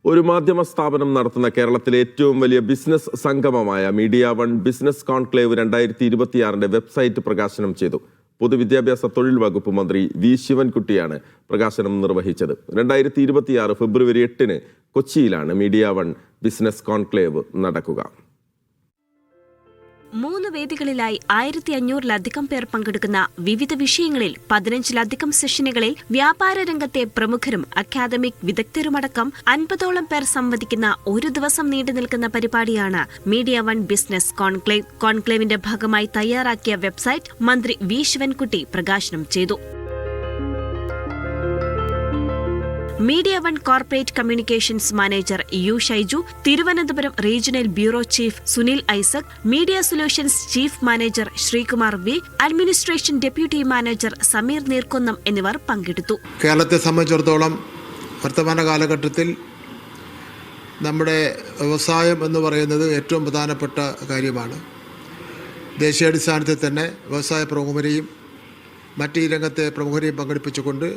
ഒരു മാധ്യമ സ്ഥാപനം നടത്തുന്ന കേരളത്തിലെ ഏറ്റവും വലിയ ബിസിനസ് സംഗമമായ media one business conclave 2026 website പ്രകാശനം ചെയ്തു. പൊതുവിദ്യാഭ്യാസ തൊഴിൽ വകുപ്പ് മന്ത്രി വി ശിവൻകുട്ടിയാണ് പ്രകാശനം നിർവഹിച്ചത്. 2026 ഫെബ്രുവരി 8 കൊച്ചിയിലാണ് മീഡിയ വൺ ബിസിനസ് കോൺക്ലേവ് നടക്കുക. 3 വേദികളിലായി 1500-ലധികം പേർ പങ്കെടുക്കുന്ന വിവിധ വിഷയങ്ങളിൽ 15-ലധികം സെഷനുകളിൽ വ്യാപാര രംഗത്തെ പ്രമുഖരും അക്കാദമിക് വിദഗ്ധരുമടക്കം 50ഓളം പേർ സംവദിക്കുന്ന ഒരു ദിവസം നീണ്ടു നിൽക്കുന്ന പരിപാടിയാണ് മീഡിയ വൺ ബിസിനസ് കോൺക്ലേവ്. കോൺക്ലേവിന്റെ ഭാഗമായി തയ്യാറാക്കിയ വെബ്സൈറ്റ് മന്ത്രി വി ശിവൻകുട്ടി പ്രകാശനം ചെയ്തു. Media One corporate communications manager U Shaiju, Thiruvananthapuram regional bureau chief Sunil Isaac, media solutions chief manager Sreekumar V, administration deputy manager Sameer Neerkunnam എന്നിവർ പങ്കെടുത്തു. കേരളത്തെ സംബന്ധിച്ചിടത്തോളം വർത്തമാന കാലഘട്ടത്തിൽ നമ്മുടെ വ്യവസായം എന്ന് പറയുന്നത് ഏറ്റവും പ്രധാനപ്പെട്ട കാര്യമാണ്. ദേശീയാടിസ്ഥാനത്തിൽ തന്നെ വ്യവസായ പ്രമുഖരെയും മറ്റ് ഈ രംഗത്തെ പ്രമുഖരെയും പങ്കെടുപ്പിച്ചുകൊണ്ട്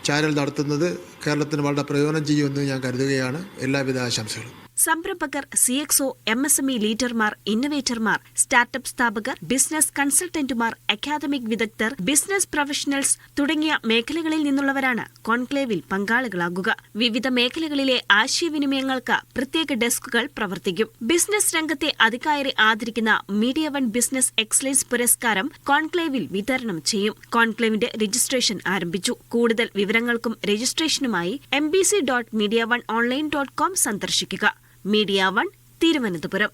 ചാനൽ നടത്തുന്നത് കേരളത്തിന് വളരെ പ്രയോജനം ചെയ്യുമെന്ന് ഞാൻ കരുതുകയാണ്. എല്ലാവിധ ആശംസകളും. സംരംഭകർ, CXO, MSME ലീഡർമാർ, ഇന്നവേറ്റർമാർ, സ്റ്റാർട്ടപ്പ് സ്ഥാപകർ, ബിസിനസ് കൺസൾട്ടന്റുമാർ, അക്കാദമിക് വിദഗ്ധർ, ബിസിനസ് പ്രൊഫഷണൽസ് തുടങ്ങിയ മേഖലകളിൽ നിന്നുള്ളവരാണ് കോൺക്ലേവിൽ പങ്കാളികളാകുക. വിവിധ മേഖലകളിലെ ആശയവിനിമയങ്ങൾക്ക് പ്രത്യേക ഡെസ്കുകൾ പ്രവർത്തിക്കും. ബിസിനസ് രംഗത്തെ അതികായരെ ആദരിക്കുന്ന മീഡിയ വൺ ബിസിനസ് എക്സലൻസ് പുരസ്കാരം കോൺക്ലേവിൽ വിതരണം ചെയ്യും. കോൺക്ലേവിന്റെ രജിസ്ട്രേഷൻ ആരംഭിച്ചു. കൂടുതൽ വിവരങ്ങൾക്കും രജിസ്ട്രേഷനുമായി mbc.mediaoneonline.com സന്ദർശിക്കുക. Media one, Thiruvananthapuram.